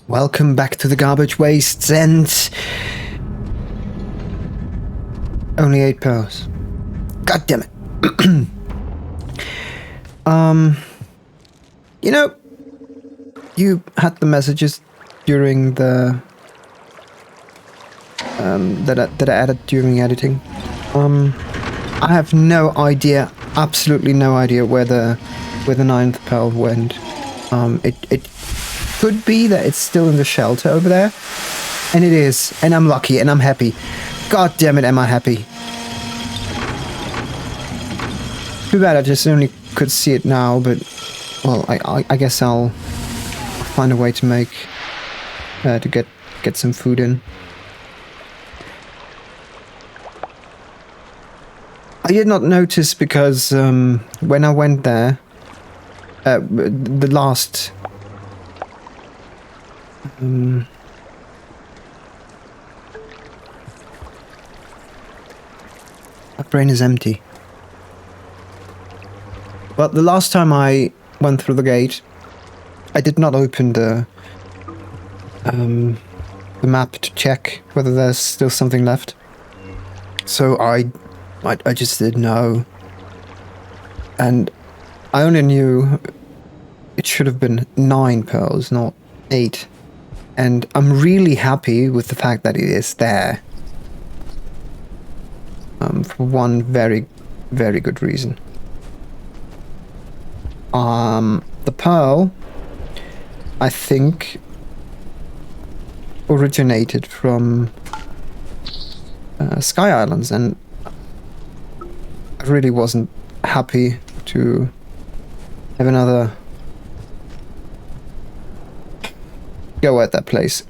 Welcome back to the garbage wastes and... only 8 pearls. God damn it. You know, you had the messages during the... that I added during editing. I have no idea, absolutely no idea where the 9th pearl went. It could be that it's still in the shelter over there. And it is. And I'm lucky and I'm happy. God damn it, am I happy. Too bad I just only could see it now, but... well, I guess I'll find a way to make... to get some food in. I did not notice because when I went there... the last... my brain is empty. But the last time I went through the gate, I did not open the map to check whether there's still something left. So I just didn't know. And I only knew it should have been 9 pearls, not 8. And I'm really happy with the fact that it is there. For one very, very good reason. The pearl, I think, originated from Sky Islands, and I really wasn't happy to have another go at that place.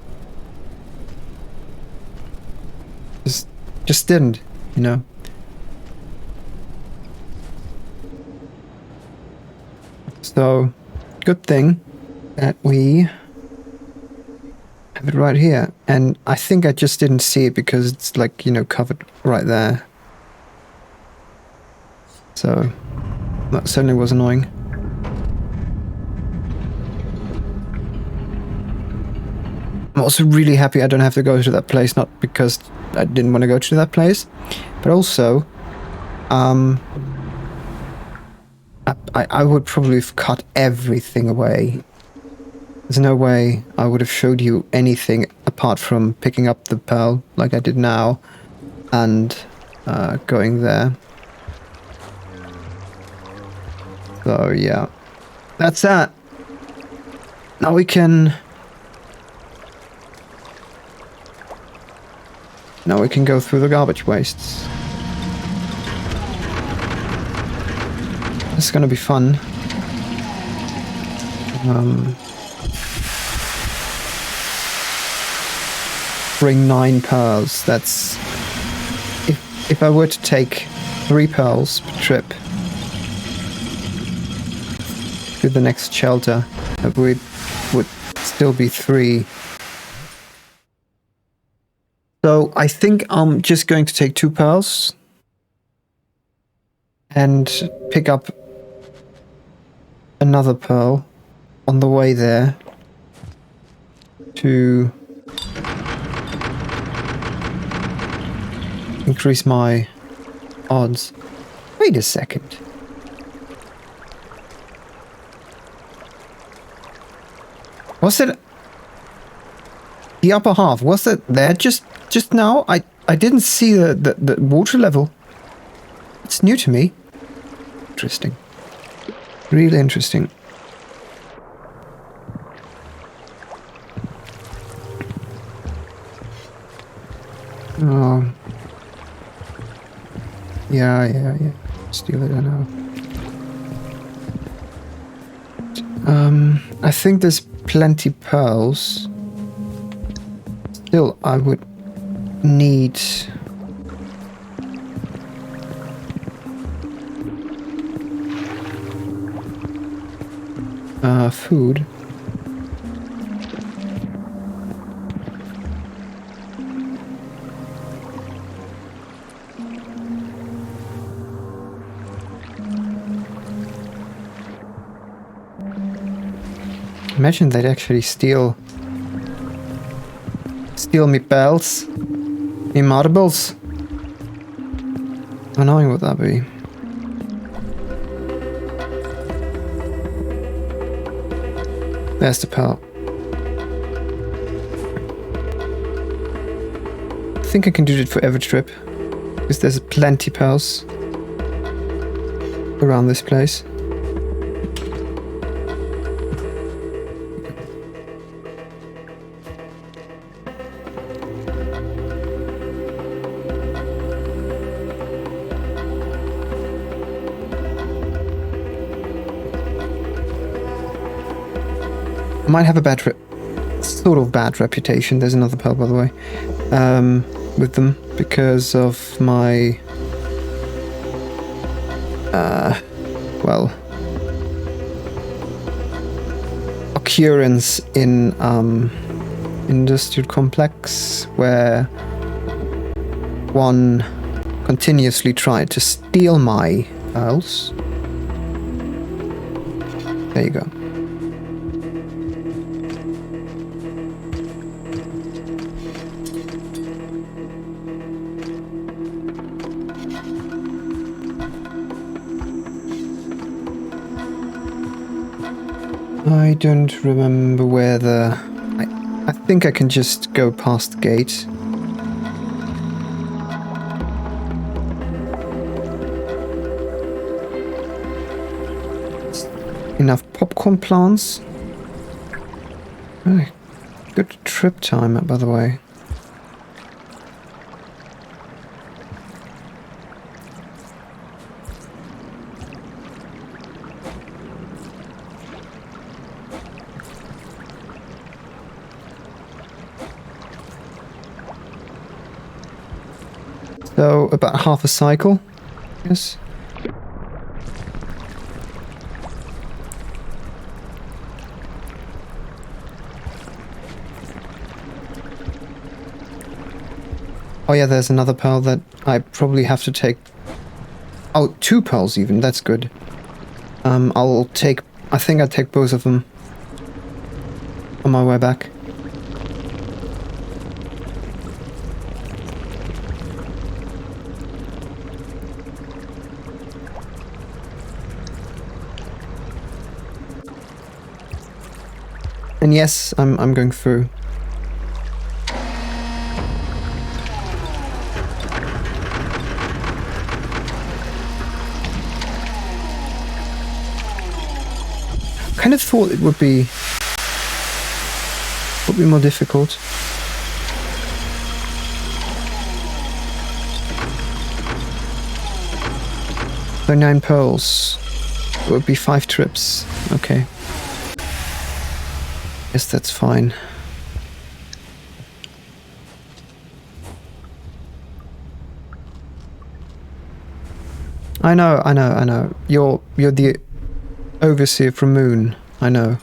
Just didn't, you know. So, good thing that we have it right here. And I think I just didn't see it because it's like, you know, covered right there. So, that certainly was annoying. I'm also really happy I don't have to go to that place, not because I didn't want to go to that place, but also, I would probably have cut everything away. There's no way I would have showed you anything apart from picking up the pearl like I did now and going there. So yeah, that's that. Now we can go through the garbage wastes. It's gonna be fun. Bring 9 pearls. That's... if I were to take 3 pearls per trip to the next shelter, that would still be 3. So I think I'm just going to take 2 pearls and pick up another pearl on the way there to increase my odds. Wait a second. Was it the upper half? Was it there just now? I didn't see the water level. It's new to me. Interesting. Really interesting. Oh. Yeah. Steal it, I know. I think there's plenty pearls. Still, I would need... food. Imagine they'd actually steal steal me bells. Me marbles. How annoying would that be? There's the pearl. I think I can do it for every trip. Because there's plenty pearls around this place. I might have a sort of bad reputation. There's another pearl, by the way, with them because of my, well, occurrence in industrial complex where one continuously tried to steal my pearls. There you go. I don't remember where the... I think I can just go past the gate. Enough popcorn plants. Really good trip time, by the way. So, about half a cycle, yes. Oh yeah, there's another pearl that I probably have to take. Oh, 2 pearls even, that's good. I think I'll take both of them on my way back. And yes, I'm going through. Kind of thought it would be more difficult. So 9 pearls. It would be 5 trips. Okay. Yes, that's fine. I know. You're the overseer from Moon. I know.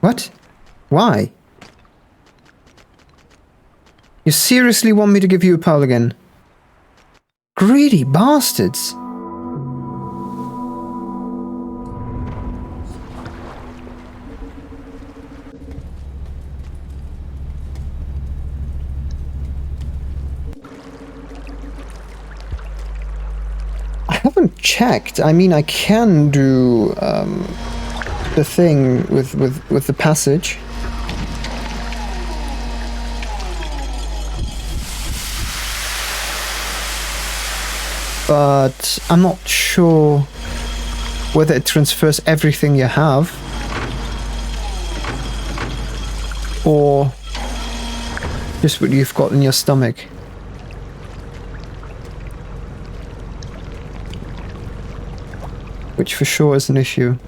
What? Why? You seriously want me to give you a pearl again? Greedy bastards! I haven't checked. I mean, I can do the thing with the passage. But I'm not sure whether it transfers everything you have or just what you've got in your stomach. Which for sure is an issue.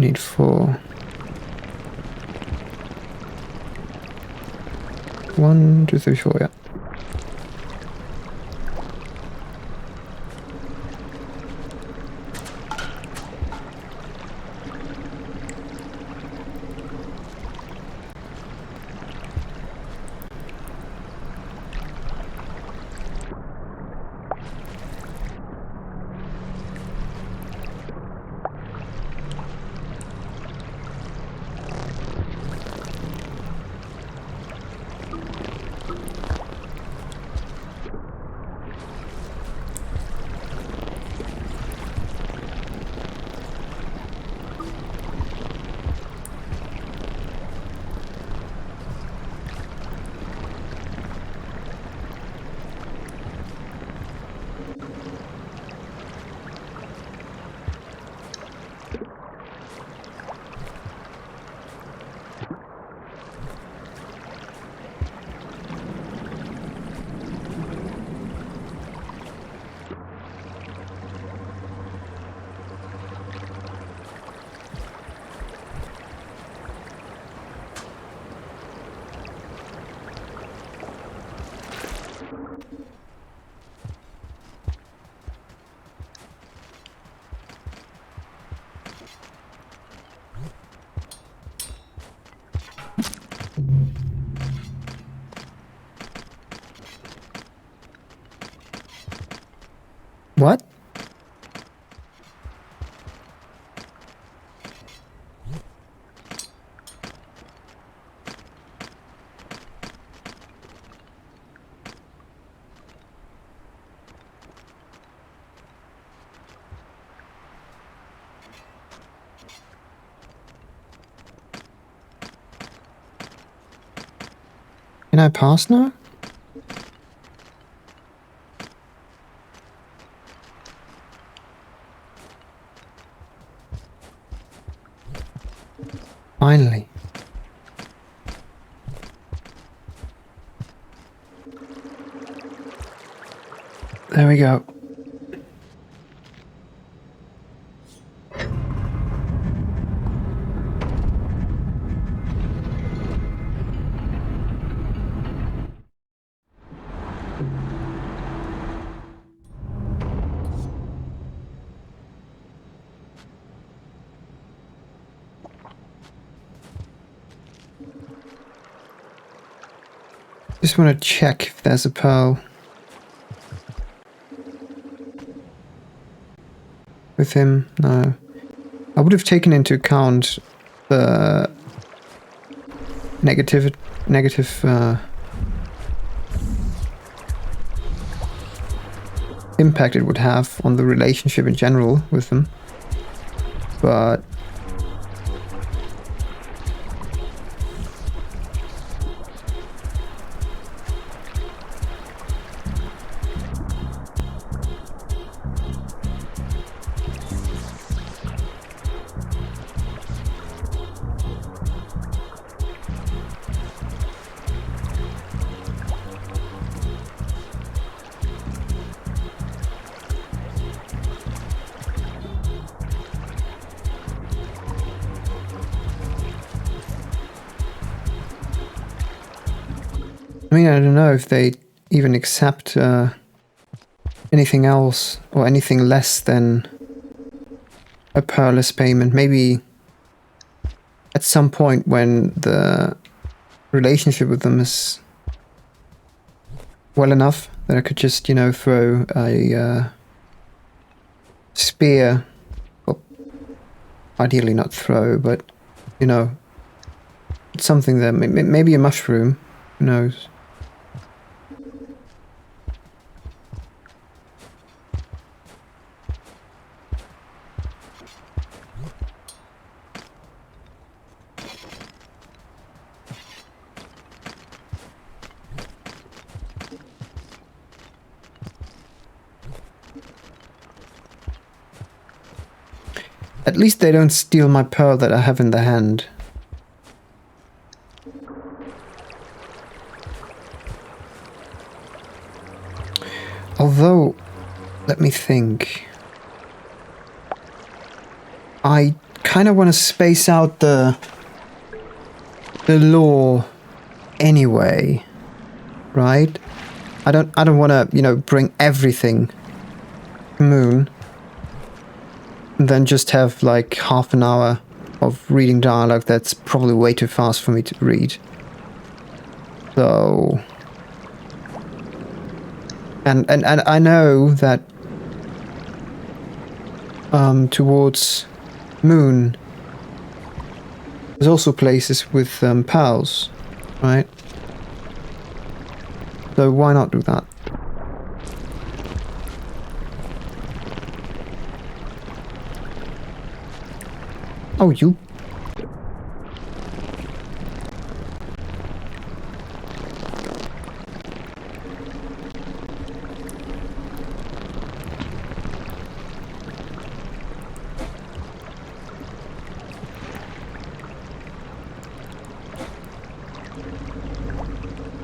need 4. 1, 2, 3, 4, yeah. What? Can I pass now? Finally. There we go. Just want to check if there's a pearl with him. No. I would have taken into account the negative impact it would have on the relationship in general with them. But I mean, I don't know if they even accept anything else or anything less than a pearless payment. Maybe at some point when the relationship with them is well enough that I could just, you know, throw a spear, well, ideally not throw, but, you know, something that, maybe a mushroom, who knows. At least they don't steal my pearl that I have in the hand. Although, let me think. I kind of want to space out the lore anyway, right? I don't want to, you know, bring everything to Moon and then just have like half an hour of reading dialogue that's probably way too fast for me to read. So, and I know that towards Moon there's also places with pearls, right? So why not do that? Oh, you.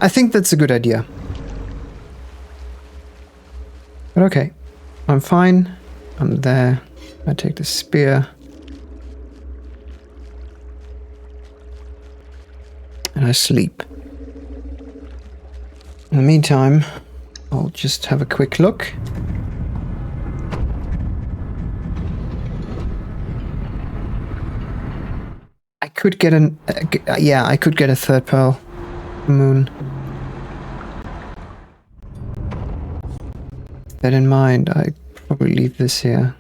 I think that's a good idea. But okay, I'm fine. I'm there. I take the spear. And I sleep. In the meantime, I'll just have a quick look. I could get an... yeah, I could get a third pearl. Moon. That in mind, I probably leave this here.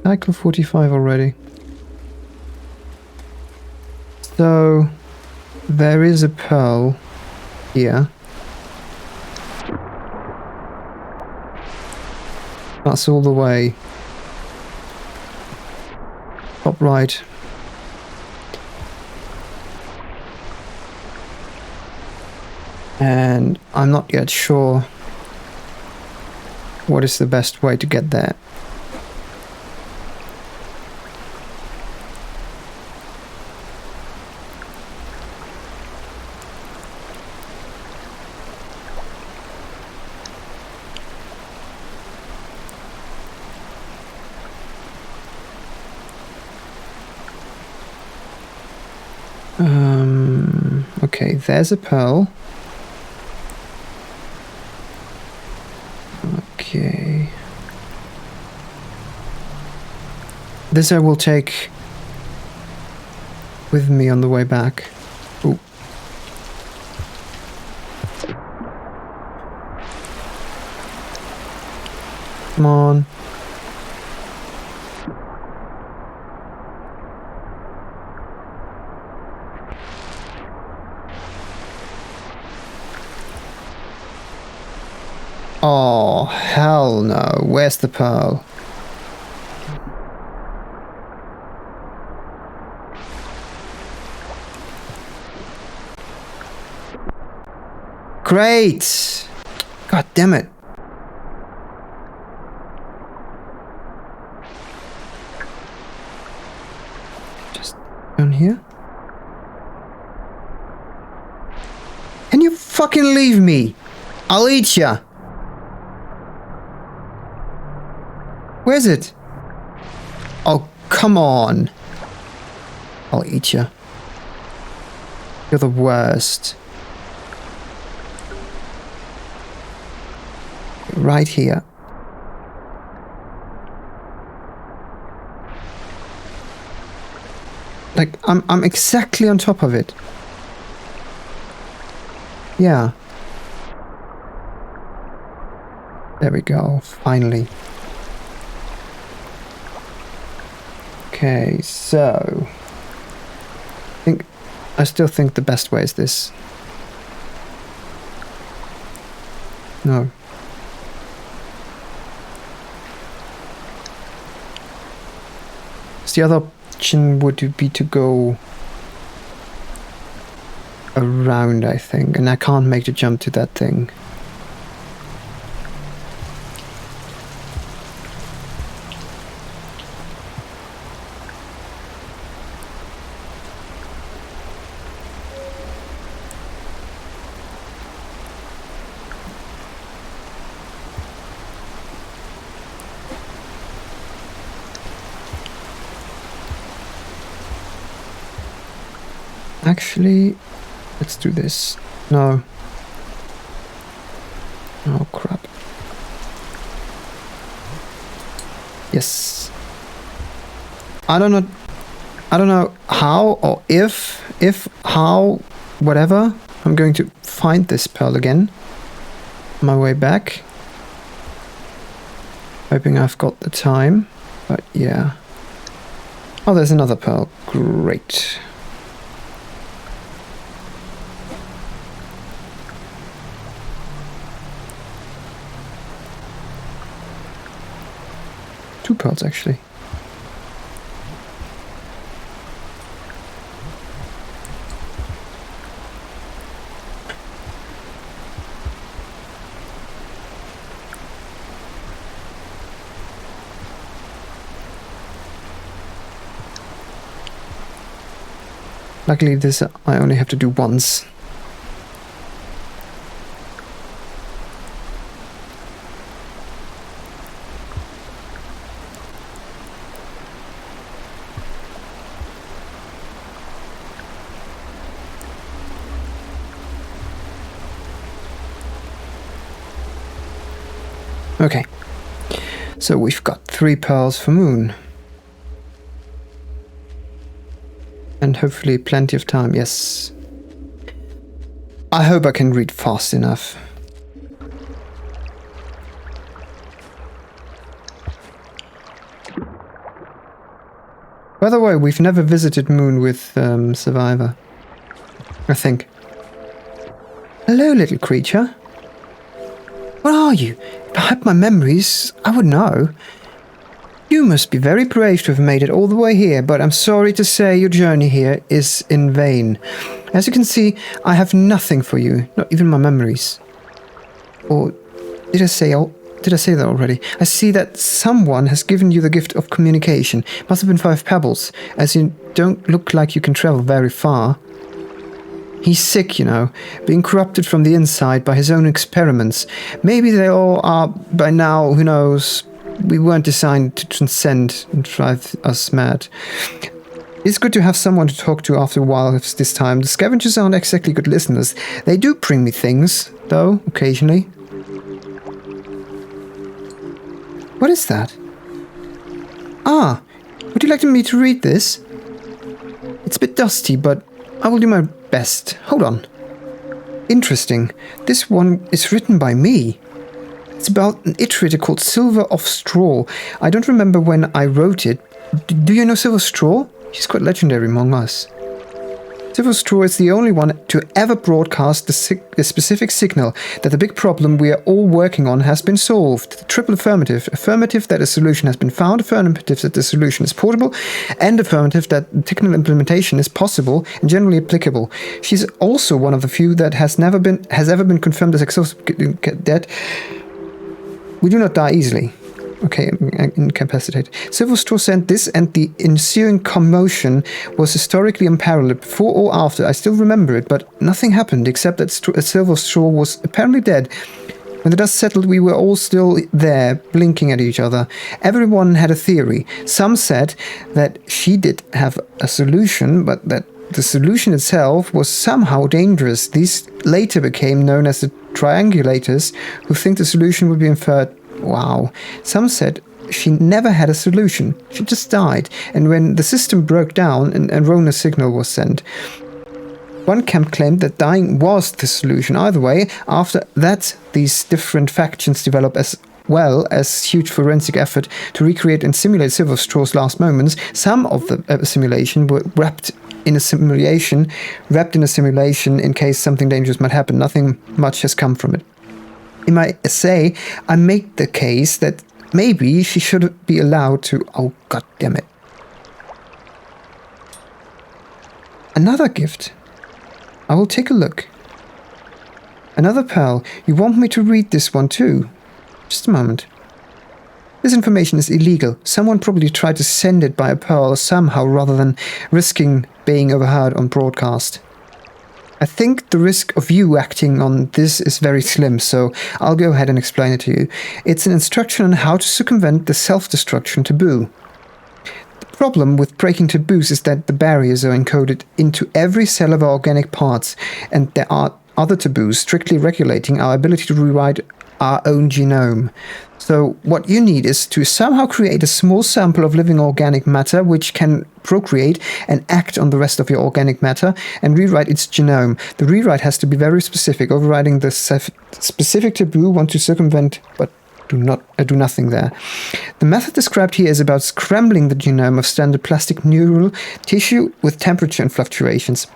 Cycle 45 already. So, there is a pearl here. That's all the way. Top right. And I'm not yet sure what is the best way to get there. Okay, there's a pearl. Okay. This I will take with me on the way back. Ooh. Come on. Oh, hell no. Where's the pearl? Great! God damn it. Just down here? Can you fucking leave me? I'll eat ya! Where's it? Oh, come on. I'll eat you. You're the worst. Right here. Like, I'm exactly on top of it. Yeah. There we go, finally. Okay, so I still think the best way is this. No. The other option would be to go around, I think, and I can't make the jump to that thing. Actually, let's do this. No. Oh, crap. Yes. I don't know how or if, how, whatever. I'm going to find this pearl again. On my way back. Hoping I've got the time. But yeah. Oh, there's another pearl. Great. Two pearls, actually. Luckily, this I only have to do once. Okay, so we've got 3 pearls for Moon. And hopefully plenty of time, yes. I hope I can read fast enough. By the way, we've never visited Moon with Survivor, I think. Hello, little creature. What are you? If I had my memories, I would know. You must be very brave to have made it all the way here, but I'm sorry to say your journey here is in vain. As you can see, I have nothing for you, not even my memories. Or did I say that already? I see that someone has given you the gift of communication. Must have been 5 pebbles, as you don't look like you can travel very far. He's sick, you know, being corrupted from the inside by his own experiments. Maybe they all are by now, who knows. We weren't designed to transcend and drive us mad. It's good to have someone to talk to after a while this time. The scavengers aren't exactly good listeners. They do bring me things, though, occasionally. What is that? Ah, would you like me to read this? It's a bit dusty, but I will do my best. Hold on. Interesting. This one is written by me. It's about an iterator called Silver of Straw. I don't remember when I wrote it. Do you know Silver Straw? She's quite legendary among us. Silver Straw is the only one to ever broadcast the specific signal that the big problem we are all working on has been solved. The triple affirmative. Affirmative that a solution has been found, affirmative that the solution is portable, and affirmative that technical implementation is possible and generally applicable. She's also one of the few that has ever been confirmed as exhausted dead. We do not die easily. Okay, incapacitated. Silver Straw sent this, and the ensuing commotion was historically unparalleled. Before or after, I still remember it, but nothing happened except that Silver Straw was apparently dead. When the dust settled, we were all still there, blinking at each other. Everyone had a theory. Some said that she did have a solution, but that the solution itself was somehow dangerous. These later became known as the triangulators, who think the solution would be inferred. Wow. Some said she never had a solution. She just died. And when the system broke down, an erroneous signal was sent. One camp claimed that dying was the solution. Either way, after that, these different factions developed as well as huge forensic effort to recreate and simulate Silver Straw's last moments. Some of the simulation were wrapped in a simulation in case something dangerous might happen. Nothing much has come from it. In my essay, I make the case that maybe she should be allowed to... Oh, god damn it. Another gift. I will take a look. Another pearl. You want me to read this one too? Just a moment. This information is illegal. Someone probably tried to send it by a pearl somehow rather than risking being overheard on broadcast. I think the risk of you acting on this is very slim, so I'll go ahead and explain it to you. It's an instruction on how to circumvent the self-destruction taboo. problem with breaking taboos is that the barriers are encoded into every cell of our organic parts, and there are other taboos strictly regulating our ability to rewrite our own genome. So what you need is to somehow create a small sample of living organic matter which can procreate and act on the rest of your organic matter and rewrite its genome. The rewrite has to be very specific, overriding the specific taboo want to circumvent, but do nothing there. The method described here is about scrambling the genome of standard plastic neural tissue with temperature and fluctuations.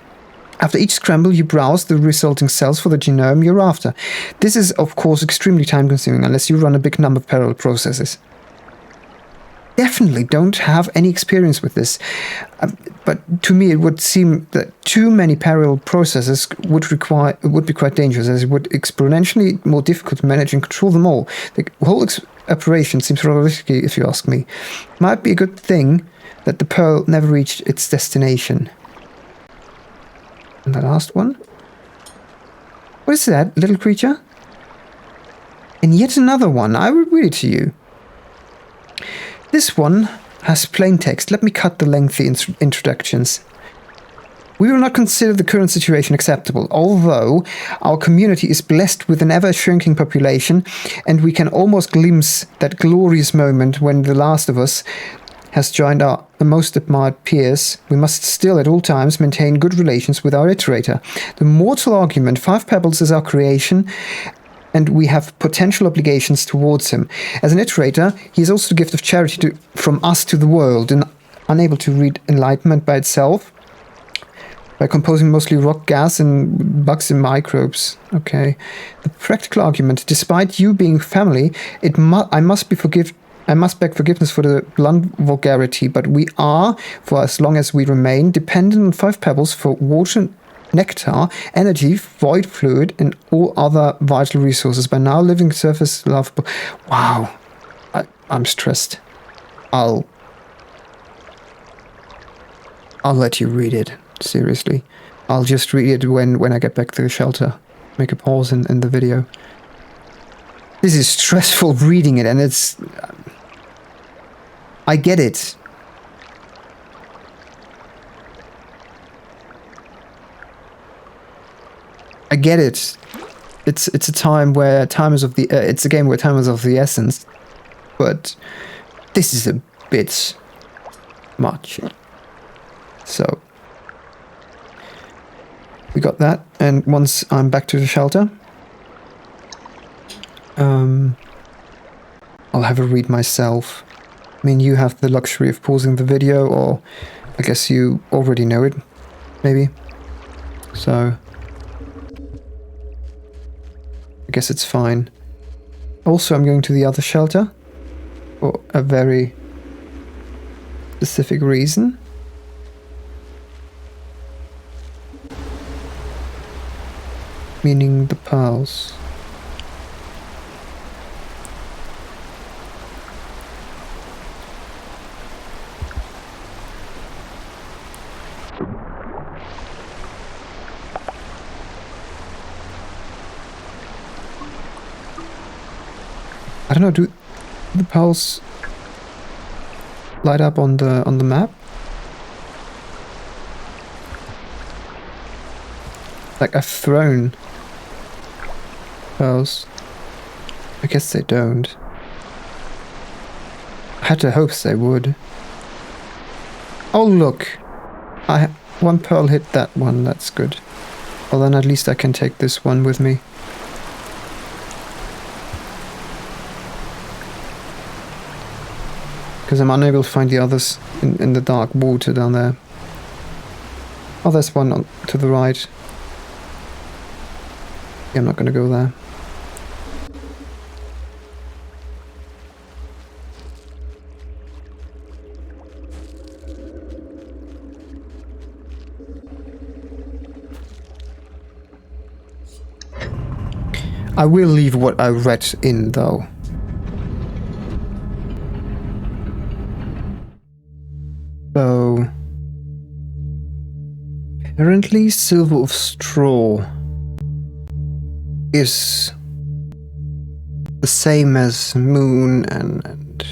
After each scramble, you browse the resulting cells for the genome you're after. This is, of course, extremely time-consuming unless you run a big number of parallel processes. Definitely don't have any experience with this, but to me it would seem that too many parallel processes would be quite dangerous, as it would exponentially more difficult to manage and control them all. The whole operation seems rather risky, if you ask me. Might be a good thing that the pearl never reached its destination. And the last one? What is that, little creature? And yet another one. I will read it to you. This one has plain text. Let me cut the lengthy introductions. We will not consider the current situation acceptable, although our community is blessed with an ever-shrinking population, and we can almost glimpse that glorious moment when the last of us has joined our most admired peers. We must still at all times maintain good relations with our iterator. The mortal argument, 5 pebbles is our creation, and we have potential obligations towards him. As an iterator, he is also the gift of charity from us to the world, and unable to read enlightenment by itself, by composing mostly rock gas and bugs and microbes. Okay. The practical argument, despite you being family, I must beg forgiveness for the blunt vulgarity, but we are, for as long as we remain, dependent on 5 pebbles for water, nectar, energy, void fluid, and all other vital resources. By now, living surface lovable. Wow, I'm stressed. I'll let you read it. Seriously, I'll just read it when I get back to the shelter. Make a pause in the video. This is stressful reading it, and it's. I get it. I get it. It's a time where time is of the. It's a game where time is of the essence, but this is a bit much. So we got that, and once I'm back to the shelter, I'll have a read myself. I mean, you have the luxury of pausing the video, or I guess you already know it, maybe. So I guess it's fine. Also, I'm going to the other shelter for a very specific reason. Meaning the pearls. I don't know, do the pearls light up on the map? Like I've thrown pearls. I guess they don't. I had to hope they would. Oh look! One pearl hit that one, that's good. Well then at least I can take this one with me. Because I'm unable to find the others in the dark water down there. Oh, there's one to the right. Yeah, I'm not going to go there. I will leave what I read in, though. So, apparently silver of straw is the same as moon and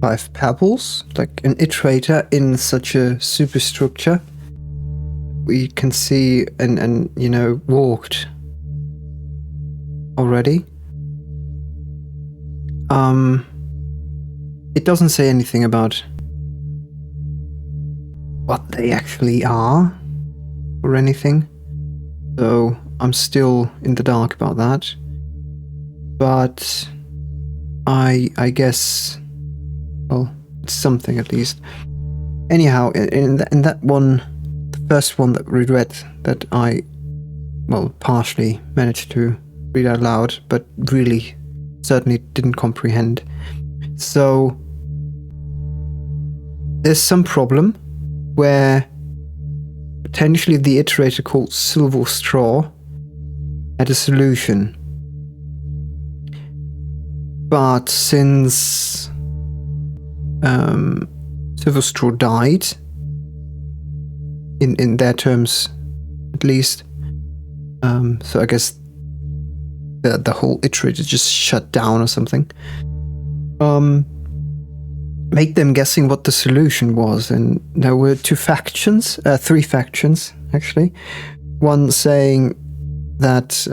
5 pebbles, like an iterator in such a superstructure. We can see and you know, walked already. It doesn't say anything about what they actually are or anything, so I'm still in the dark about that. But I guess, well, it's something at least. Anyhow, in that one, the first one that we read, that I, well, partially managed to read out loud, but really certainly didn't comprehend. So there's some problem where potentially the iterator called Silver Straw had a solution. But since Silver Straw died, in their terms at least, so I guess the whole iterator just shut down or something, made them guessing what the solution was. And there were 3 factions actually. One saying that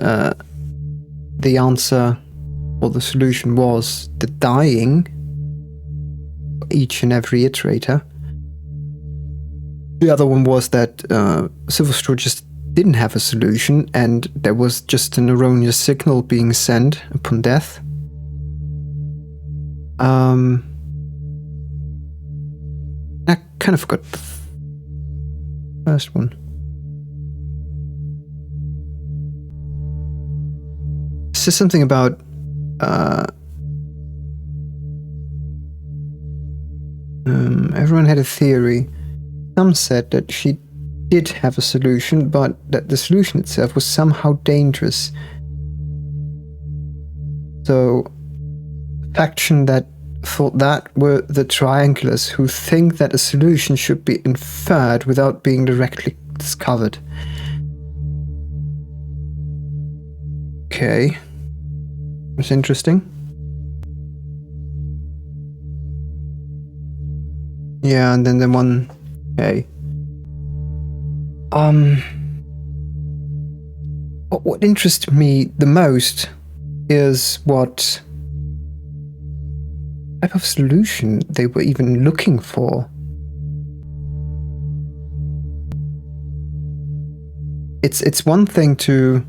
the answer or the solution was the dying each and every iterator. The other one was that Silver Straw just didn't have a solution, and there was just an erroneous signal being sent upon death. I kind of forgot the first one. It says something about everyone had a theory. Some said that she did have a solution, but that the solution itself was somehow dangerous. So, the faction that thought that were the triangulars, who think that a solution should be inferred without being directly discovered. Okay. That's interesting. Yeah, and then the one... Okay. What interests me the most is what type of solution they were even looking for. It's one thing to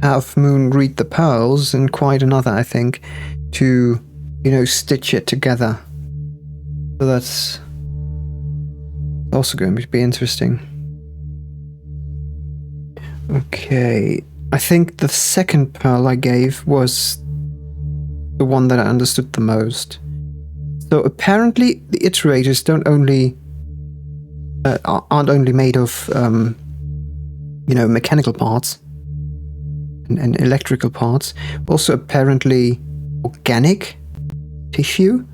have Moon read the pearls, and quite another, I think, to, you know, stitch it together. So that's also going to be interesting. Okay, I think the second pearl I gave was the one that I understood the most. So apparently the iterators aren't only made of you know, mechanical parts and electrical parts, also apparently organic tissue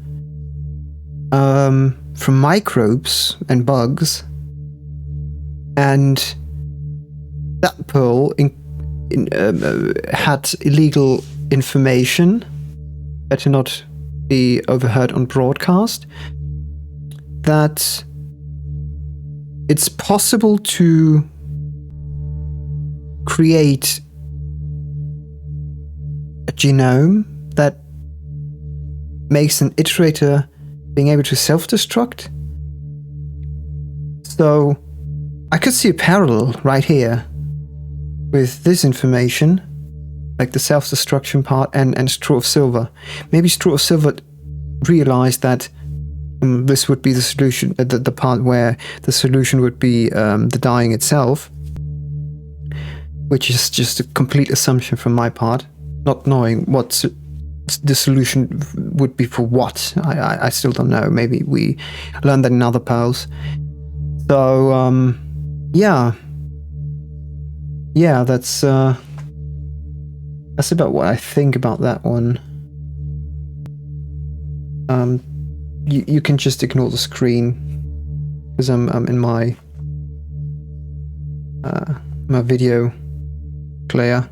from microbes and bugs. And that pearl had illegal information, better not be overheard on broadcast, that it's possible to create a genome that makes an iterator being able to self-destruct. So I could see a parallel right here with this information, like the self-destruction part and Straw of Silver. Maybe Straw of Silver realized that this would be the solution, the part where the solution would be the dying itself, which is just a complete assumption from my part, not knowing what the solution would be for what. I still don't know. Maybe we learned that in other pearls. So, yeah, that's about what I think about that one. You can just ignore the screen because I'm in my my video player.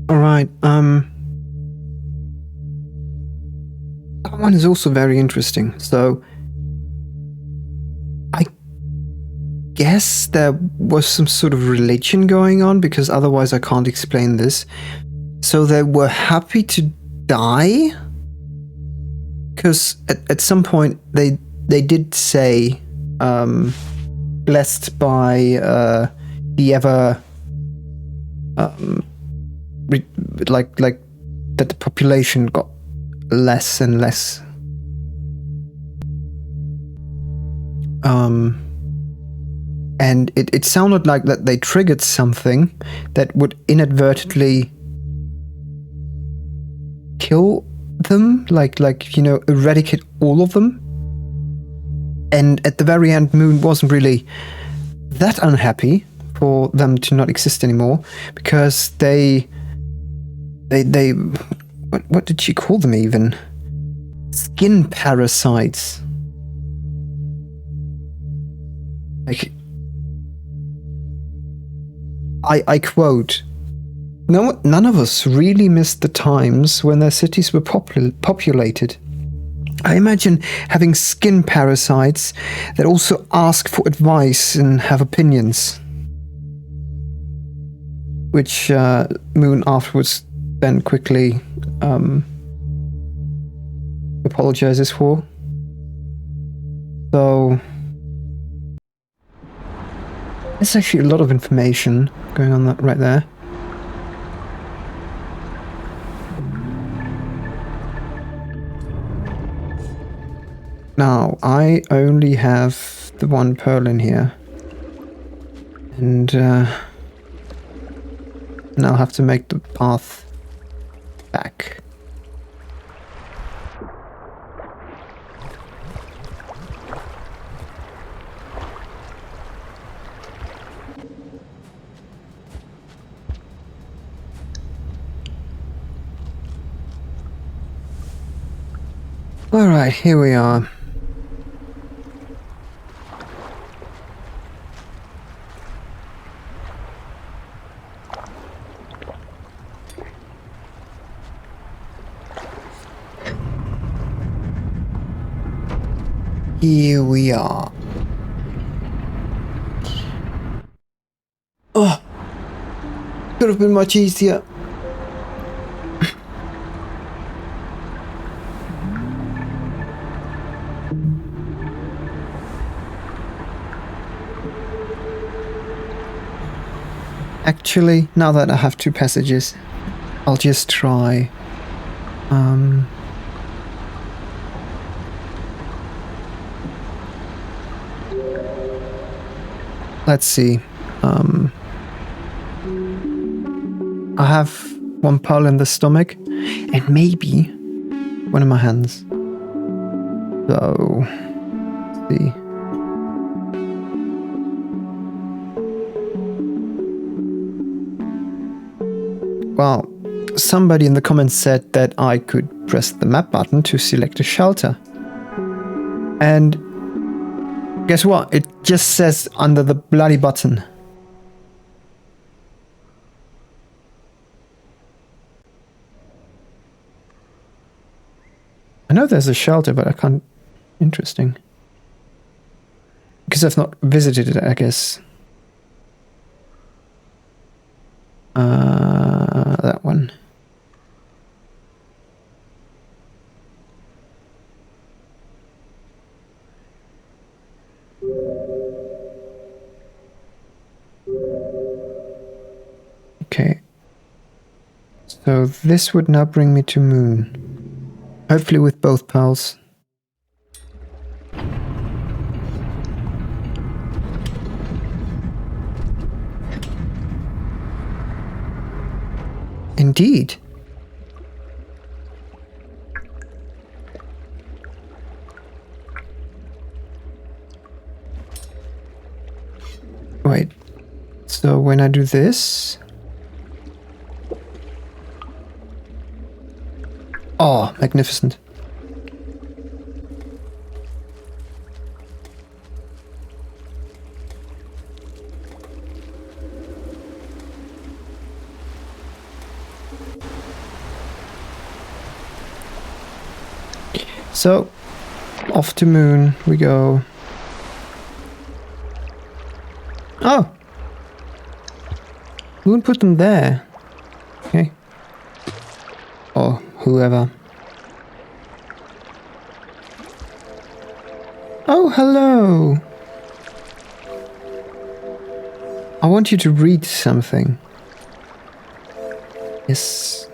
All right. one is also very interesting. So I guess there was some sort of religion going on, because otherwise I can't explain this. So they were happy to die, because at some point they did say, blessed by the ever like that the population got less and less. And it sounded like that they triggered something that would inadvertently kill them, like eradicate all of them. And at the very end, Moon wasn't really that unhappy for them to not exist anymore, because they what did she call them even? Skin parasites. Like, I quote, none of us really missed the times when their cities were populated. I imagine having skin parasites that also ask for advice and have opinions. Which Moon afterwards then quickly apologizes for. So there's actually a lot of information going on right there. Now, I only have the one pearl in here. And I'll have to make the path back. Alright, here we are. Here we are. Oh, could have been much easier. Actually, now that I have two passages, I'll just try. Let's see. I have one pearl in the stomach, and maybe one in my hands. So, let's see. Well, somebody in the comments said that I could press the map button to select a shelter. And guess what? It just says under the bloody button. I know there's a shelter, but I can't... Interesting. Because I've not visited it, I guess. That one. Okay. So this would now bring me to Moon. Hopefully with both pearls. Indeed. Wait. So when I do this... Oh, magnificent. So, off to moon we go. Oh! Moon put them there. Okay. Or whoever. Oh, hello! I want you to read something. Yes.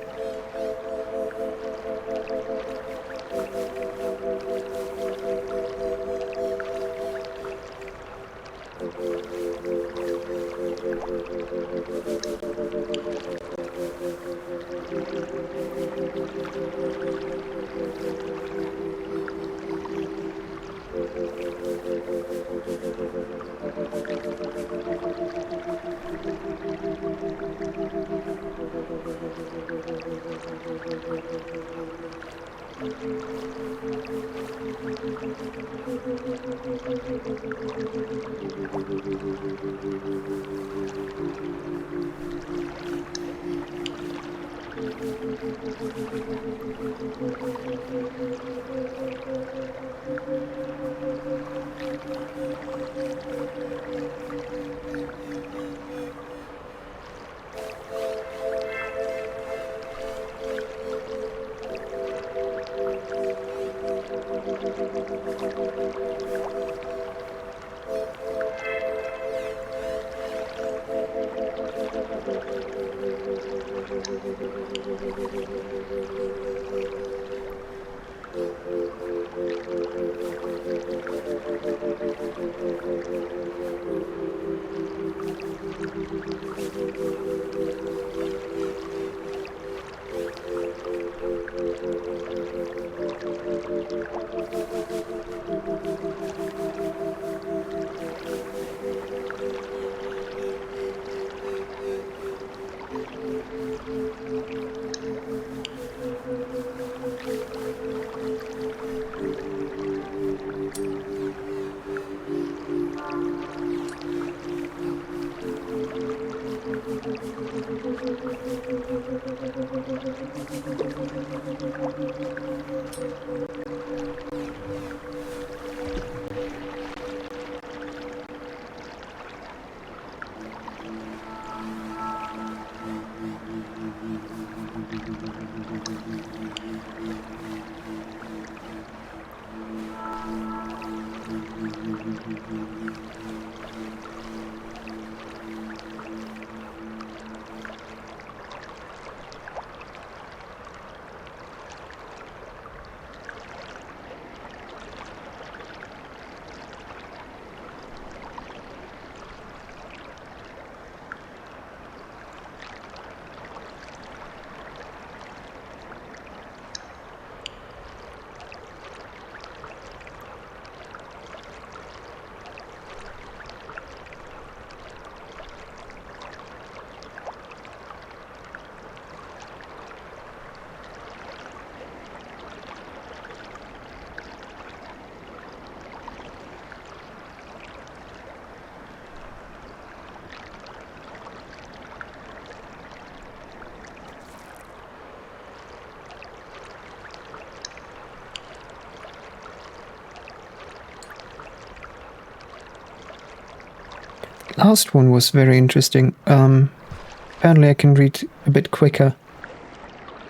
Last one was very interesting. Apparently I can read a bit quicker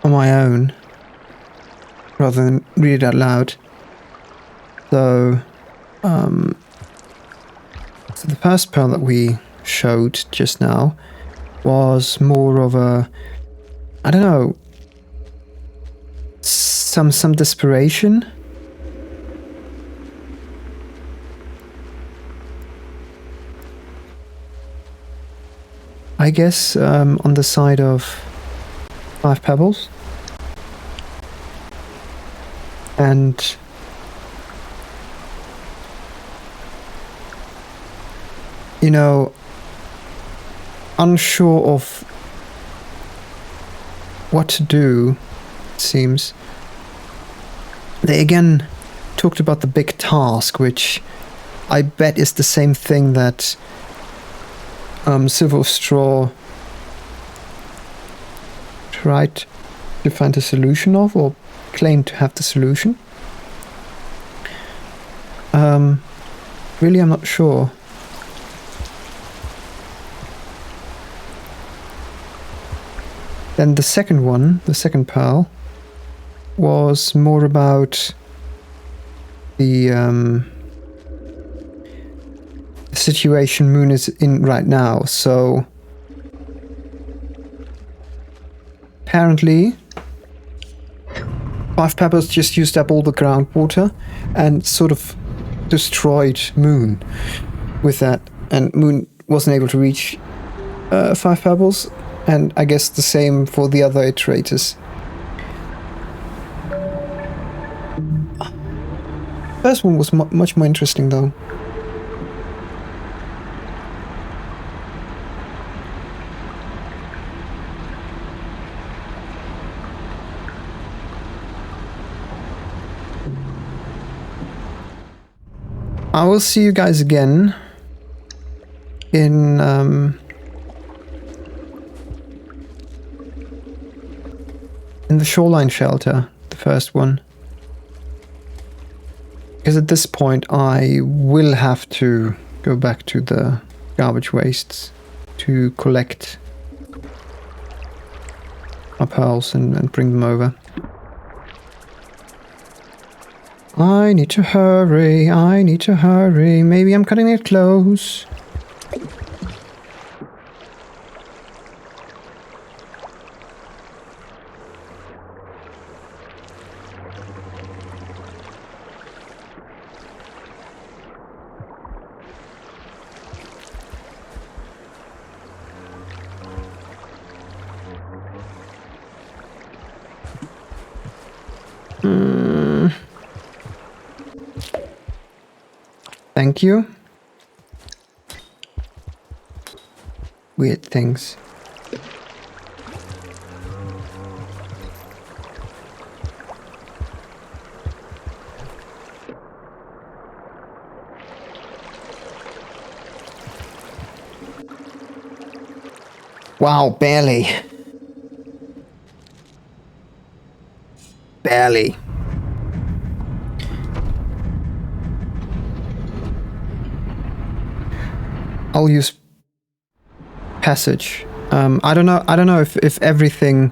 on my own rather than read it out loud. So, so the first part that we showed just now was more of a, I don't know, some desperation. I guess on the side of 5 pebbles. And you know, unsure of what to do, it seems. They again talked about the big task, which I bet is the same thing that Silver of Straw tried to find a solution of, or claimed to have the solution. Really, I'm not sure. Then the second one, the second pearl, was more about the situation Moon is in right now. So apparently 5 Peppers just used up all the groundwater and sort of destroyed Moon with that, and Moon wasn't able to reach 5 Pebbles, and I guess the same for the other iterators. First one was much more interesting though. I will see you guys again in the shoreline shelter, the first one. Because at this point I will have to go back to the garbage wastes to collect my pearls and bring them over. I need to hurry, I need to hurry. Maybe I'm cutting it close. Thank you. Weird things. Wow, barely. Barely. I'll use passage. I don't know if everything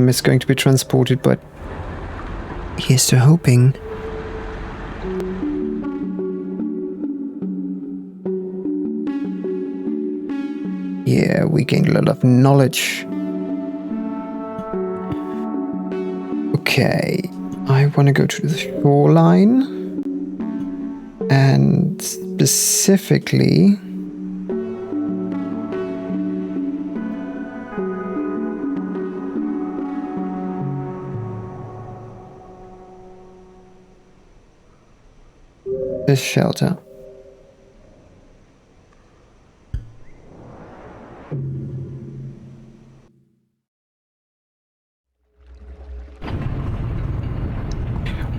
is going to be transported, but here's to hoping. Yeah, we gained a lot of knowledge. Okay, I want to go to the shoreline, and specifically this shelter.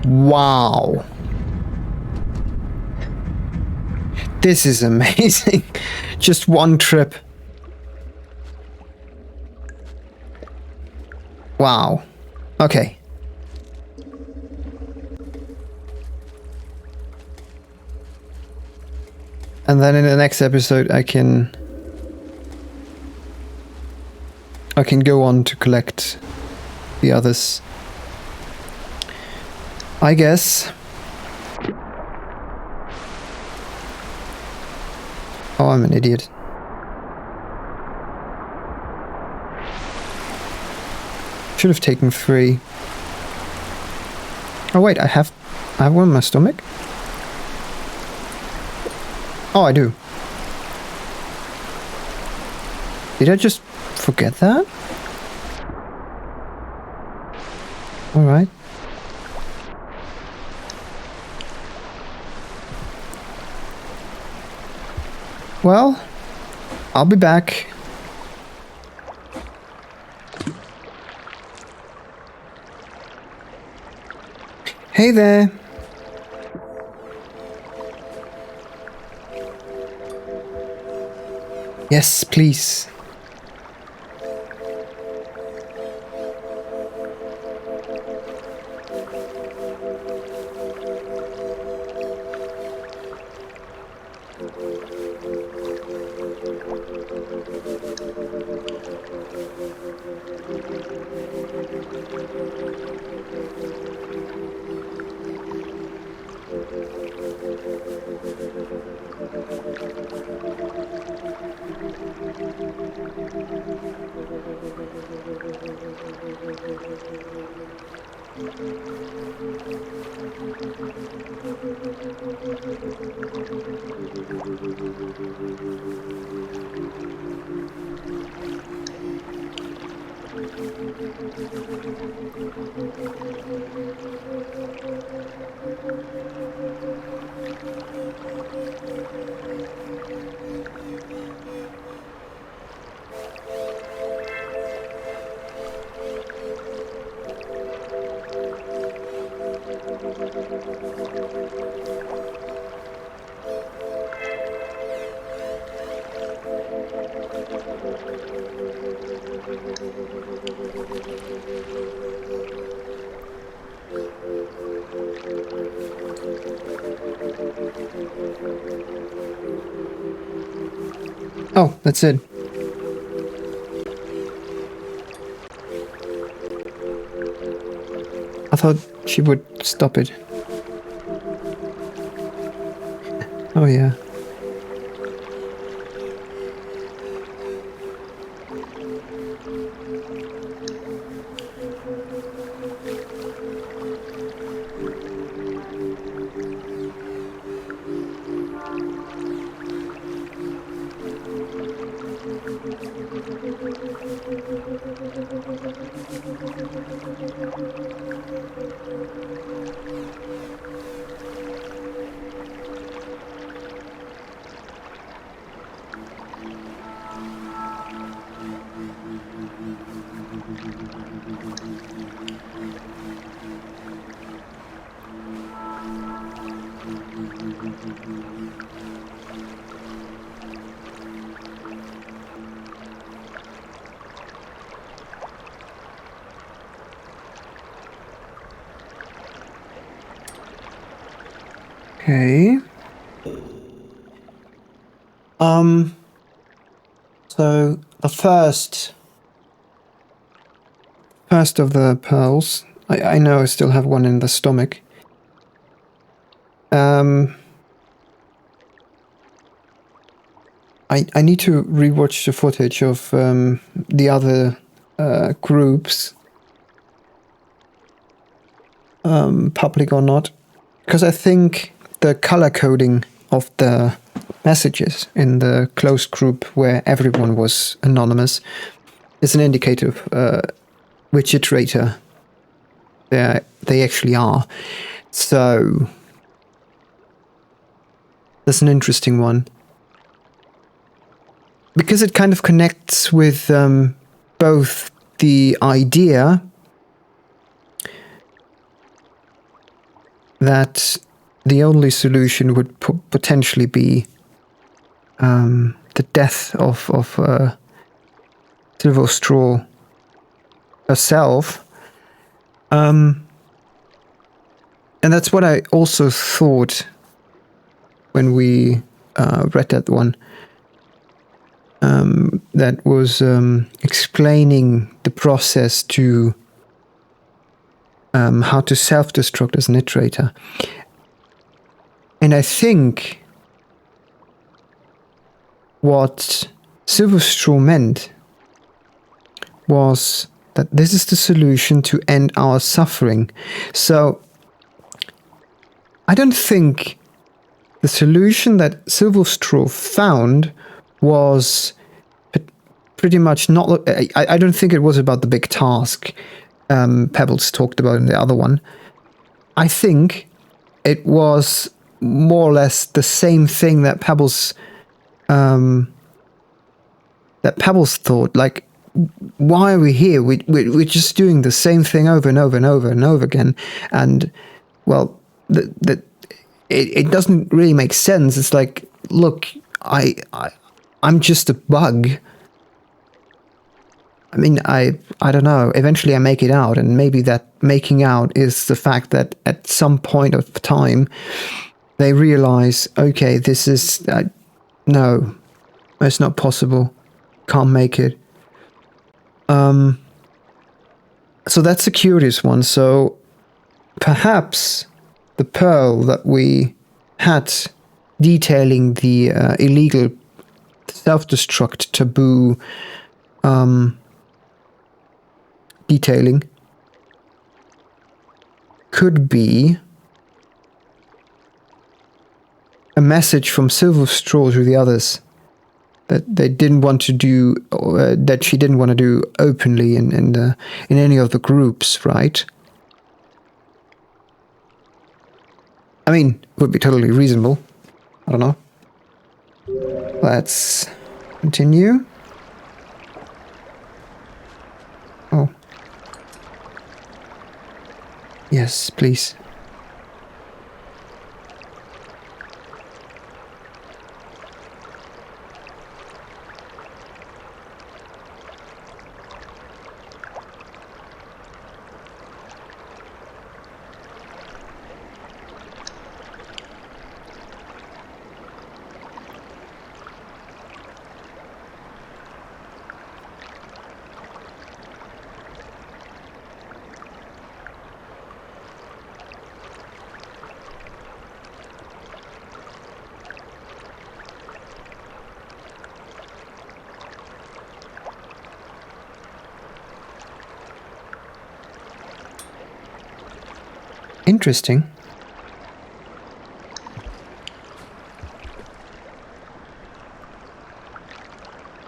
Wow. This is amazing. Just one trip. Wow. Okay. And then in the next episode I can go on to collect the others, I guess. Oh, I'm an idiot. Should have taken 3. Oh wait, I have one in my stomach? Oh, I do. Did I just forget that? Alright. Well, I'll be back. Hey there. Yes, please. Oh, that's it. I thought she would stop it. Oh yeah. Okay. So the first of the pearls, I know I still have one in the stomach. I need to rewatch the footage of the other groups, public or not, because I think the color coding of the messages in the closed group where everyone was anonymous is an indicator of which iterator they actually are. So that's an interesting one, because it kind of connects with both the idea that the only solution would potentially be the death of Silver Straw herself. And that's what I also thought when we read that one. That was explaining the process to how to self-destruct as an iterator. And I think what Silver Straw meant was that this is the solution to end our suffering. So I don't think the solution that Silver Straw found was pretty much not... I don't think it was about the big task Pebbles talked about in the other one. I think it was more or less the same thing that Pebbles thought. Like, why are we here? We're just doing the same thing over and over and over and over again. And, well, it doesn't really make sense. It's like, look, I'm just a bug. I mean, I don't know. Eventually I make it out, and maybe that making out is the fact that at some point of time they realize, okay, this is... no, it's not possible. Can't make it. So that's a curious one. So perhaps the pearl that we had detailing the illegal self-destruct taboo detailing could be a message from Silver Straw to the others that they didn't want to do, that she didn't want to do openly in any of the groups, right? I mean, it would be totally reasonable. I don't know. Let's continue. Oh. Yes, please. Interesting.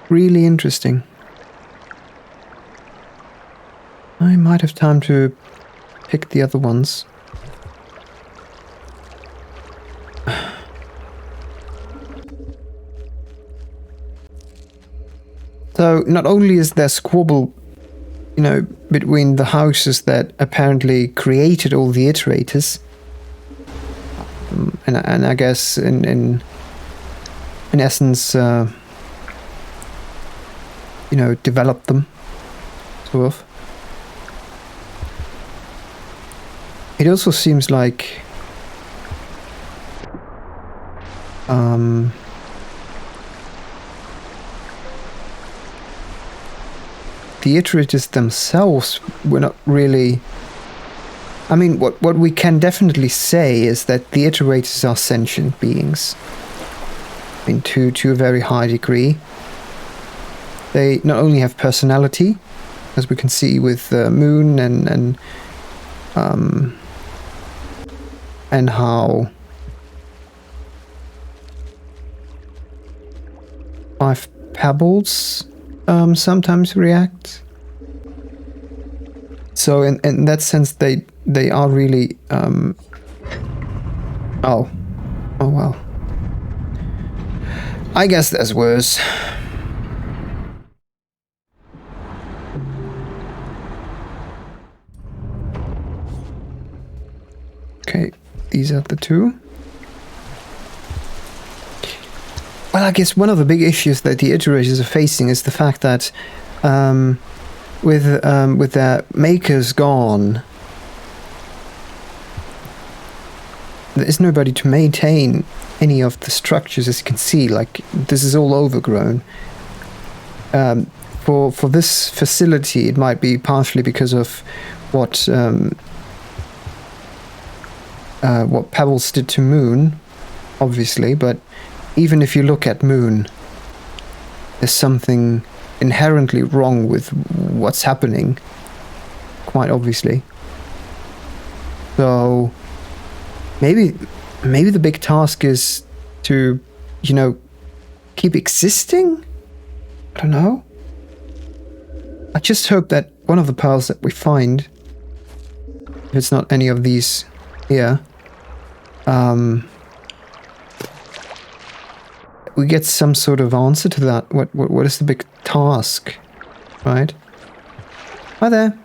Really interesting. I might have time to pick the other ones. So, not only is there squabble, you know, between the houses that apparently created all the iterators, and I guess in essence, you know, developed them, sort of. It also seems like the iterators themselves were not really... I mean, what we can definitely say is that the iterators are sentient beings. I mean, to a very high degree. They not only have personality, as we can see with Moon and how 5 Pebbles sometimes react. So in that sense, they are really oh well. I guess there's worse. Okay, these are the 2. Well, I guess one of the big issues that the iterators are facing is the fact that with their makers gone, there is nobody to maintain any of the structures. As you can see, like, this is all overgrown. For this facility, it might be partially because of what Pebbles did to Moon, obviously, but even if you look at Moon, there's something inherently wrong with what's happening, quite obviously. So maybe the big task is to, you know, keep existing? I don't know. I just hope that one of the pearls that we find, if it's not any of these here, we get some sort of answer to that. What is the big task, right? Hi there.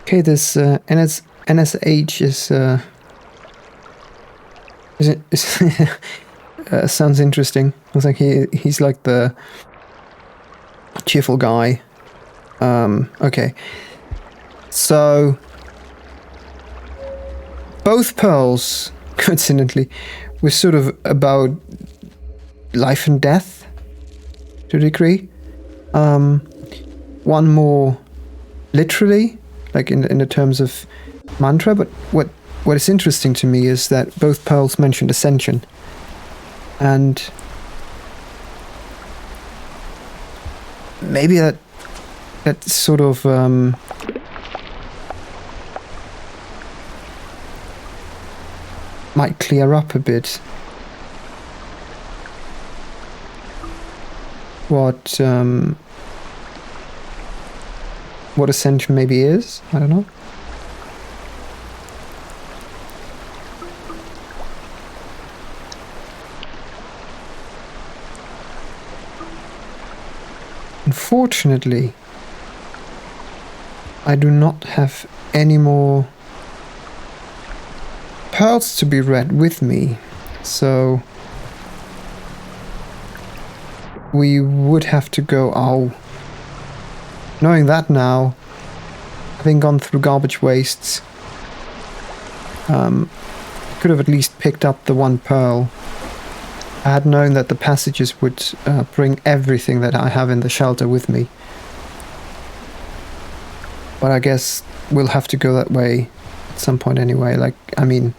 Okay, this NSH sounds interesting. It's like he's like the cheerful guy. Okay. So both pearls, coincidentally, were sort of about life and death to a degree. One more literally, like in the terms of mantra, but what is interesting to me is that both pearls mentioned ascension. And maybe that sort of might clear up a bit what ascension maybe is. I don't know. Unfortunately, I do not have any more pearls to be read with me, so we would have to go. Oh, knowing that now, having gone through garbage wastes, could have at least picked up the one pearl. I had known that the passages would bring everything that I have in the shelter with me. But I guess we'll have to go that way at some point anyway. Like, I mean,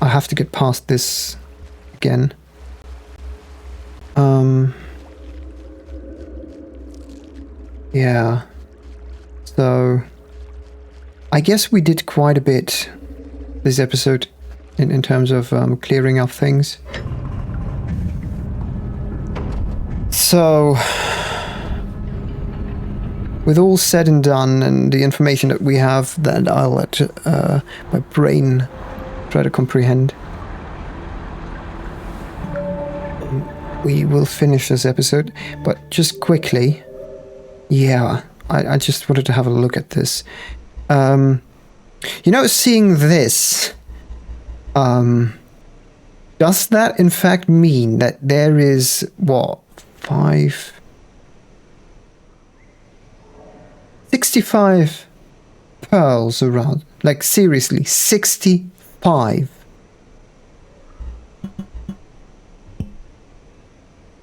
I have to get past this again. Yeah. So, I guess we did quite a bit this episode in terms of clearing up things. So, with all said and done, and the information that we have, that I'll let my brain try to comprehend, we will finish this episode. But just quickly, yeah, I just wanted to have a look at this. You know, seeing this, does that in fact mean that there is, what, 65 pearls around? Like, seriously, 65.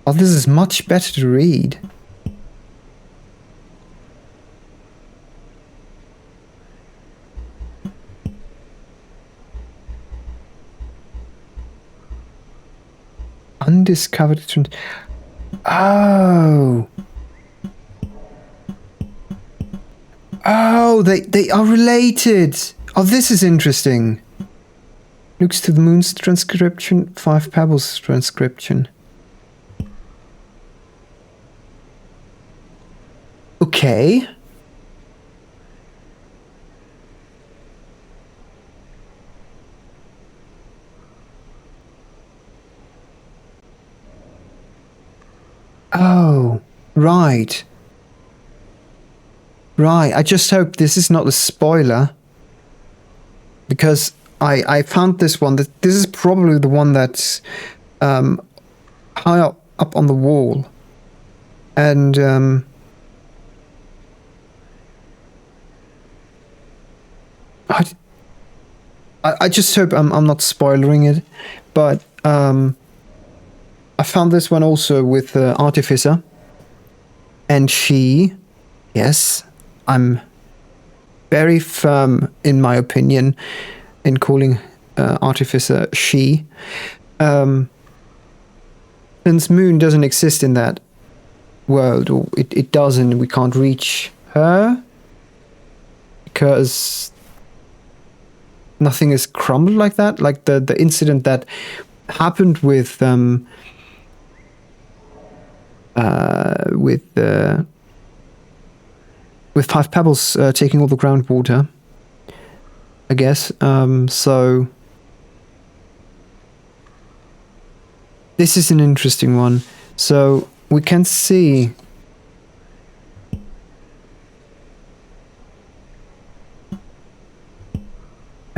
Oh, this is much better to read. Undiscovered. Oh. Oh, they are related. Oh, this is interesting. Looks to the moon's transcription, 5 pebbles transcription. Okay. Oh, right. Right, I just hope this is not a spoiler. Because I found this one. This is probably the one that's high up on the wall. And I just hope I'm not spoiling it. But I found this one also with Artificer. And she, yes, I'm very firm in my opinion in calling Artificer she. Since Moon doesn't exist in that world, or it doesn't, we can't reach her because nothing is crumbled like that. Like the incident that happened with 5 pebbles taking all the groundwater, I guess. So this is an interesting one. So we can see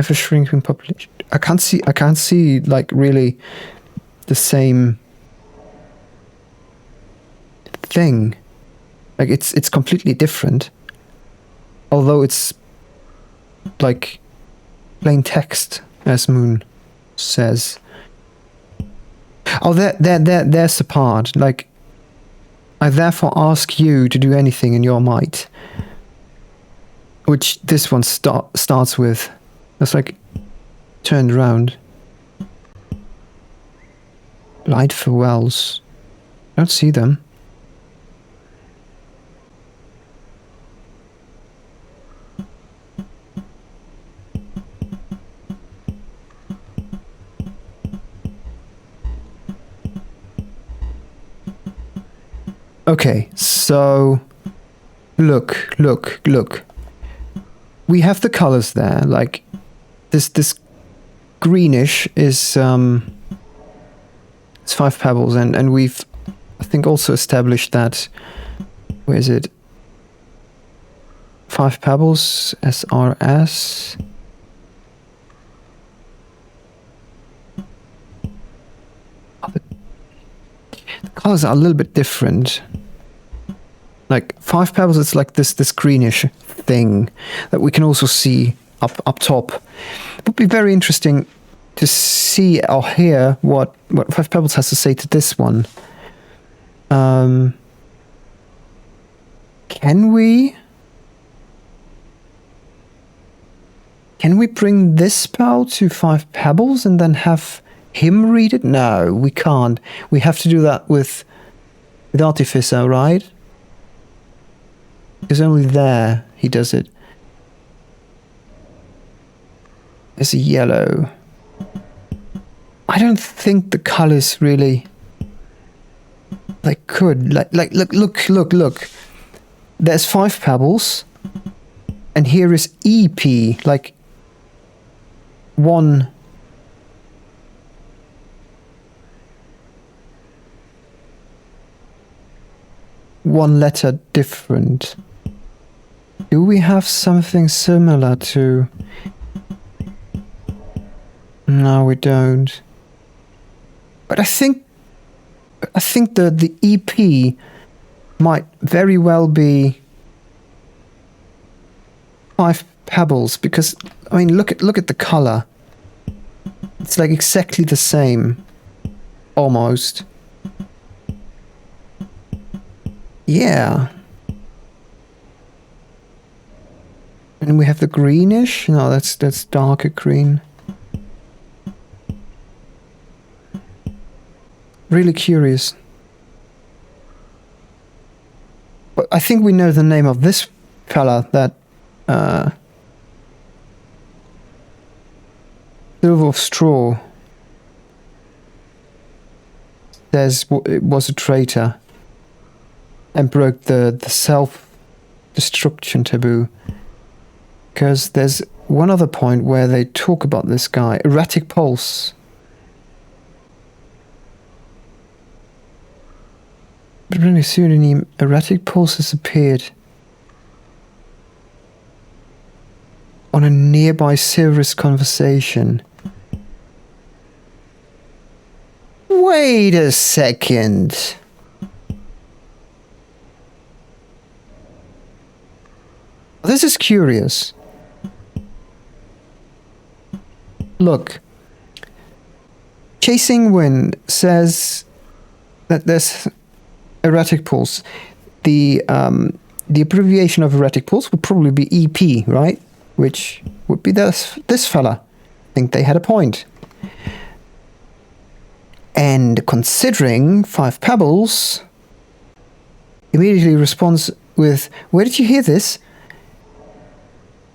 ever shrinking population. I can't see like really the same thing. Like it's completely different. Although it's like plain text, as Moon says. Oh, there's the part. Like, I therefore ask you to do anything in your might. Which this one starts with. That's like turned around. Light for wells. I don't see them. Okay, so look. We have the colors there. Like this greenish is it's 5 pebbles, and we've I think also established that. Where is it? 5 pebbles SRS. The colors are a little bit different. Like 5 pebbles, it's like this greenish thing that we can also see up top. It would be very interesting to see or hear what 5 pebbles has to say to this one. Can we bring this pearl to 5 pebbles and then have him read it? No, we can't. We have to do that with Artificer, right? Because only there he does it. There's a yellow. I don't think the colors really. They could look. There's 5 pebbles, and here is EP, like one letter different. Do we have something similar to? No, we don't. But I think the EP might very well be 5 pebbles, because I mean look at the color. It's like exactly the same, almost. Yeah. And we have the greenish. No, that's darker green. Really curious. But I think we know the name of this fella that Silver of Straw says it was a traitor and broke the self-destruction taboo. Because there's one other point where they talk about this guy, Erratic Pulse. But really pseudonym, Erratic Pulse has appeared on a nearby serious conversation. Wait a second. This is curious. Look. Chasing Wind says that there's Erratic Pulse. The abbreviation of Erratic Pulse would probably be EP, right? Which would be this fella. I think they had a point. And considering 5 pebbles, immediately responds with, "Where did you hear this?"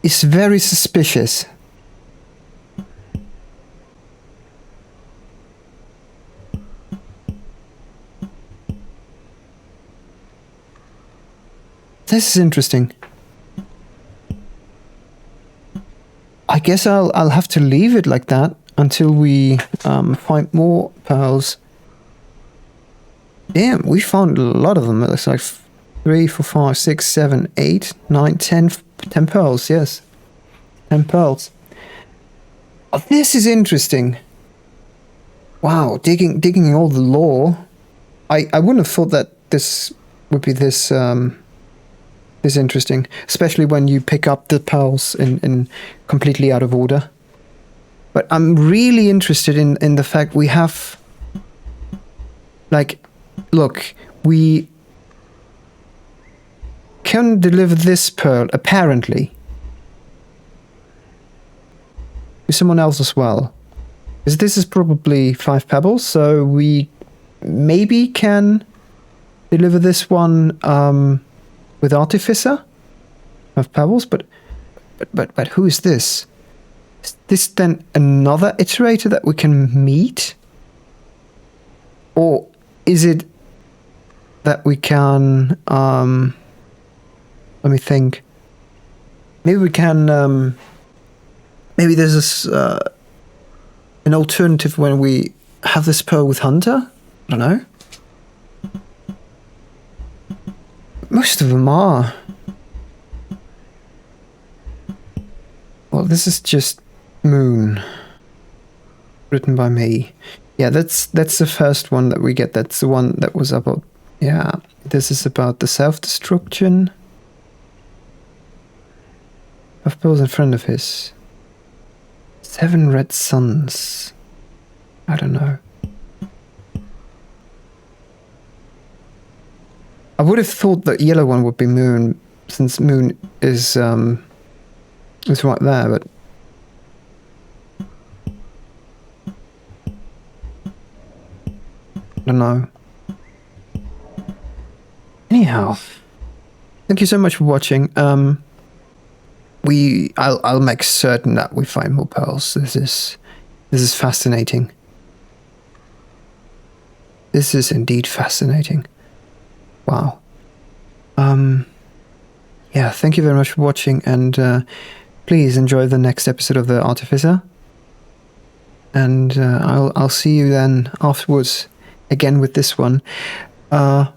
Is very suspicious. This is interesting. I guess I'll have to leave it like that until we find more pearls. Damn, we found a lot of them. It looks like 3, 4, 5, 6, 7, 8, 9, 10 pearls. Yes, 10 pearls. Oh, this is interesting. Wow, digging all the lore. I wouldn't have thought that this would be this this interesting, especially when you pick up the pearls in completely out of order. But I'm really interested in the fact we have, like, look, we can deliver this pearl, apparently, to someone else as well. Because this is probably 5 pebbles, so we maybe can deliver this one with Artificer of pebbles, but who is this? Is this then another iterator that we can meet? Or is it that we can let me think. Maybe we can maybe there's this an alternative when we have this pearl with Hunter? I don't know. Most of them are. Well, this is just Moon. Written by me. Yeah, that's the first one that we get. That's the one that was about... Yeah, this is about the self-destruction of Bill's a friend of his. 7 red suns. I don't know. I would have thought the yellow one would be Moon, since Moon is right there, but I don't know. Anyhow, thank you so much for watching. I'll make certain that we find more pearls. This is fascinating. This is indeed fascinating. Wow. Yeah, thank you very much for watching, and please enjoy the next episode of The Artificer. And I'll see you then afterwards again with this one. I'm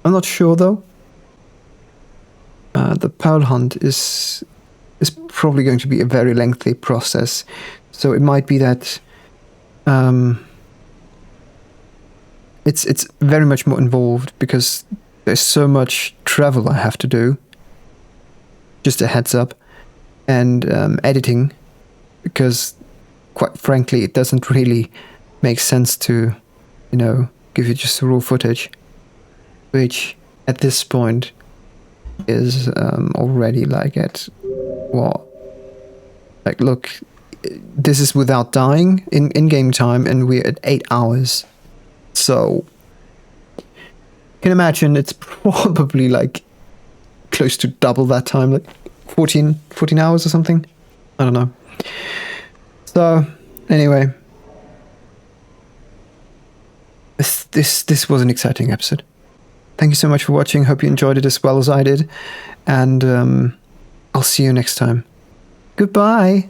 not sure though. The pearl hunt is probably going to be a very lengthy process, so it might be that it's very much more involved because there's so much travel I have to do. Just a heads up, and editing, because quite frankly it doesn't really make sense to, you know, give you just the raw footage, which at this point is already like at what? Like, look, this is without dying in game time, and we're at 8 hours. So you can imagine it's probably like close to double that time, like 14 hours or something. I don't know. So anyway, this was an exciting episode. Thank you so much for watching. Hope you enjoyed it as well as I did. And I'll see you next time. Goodbye.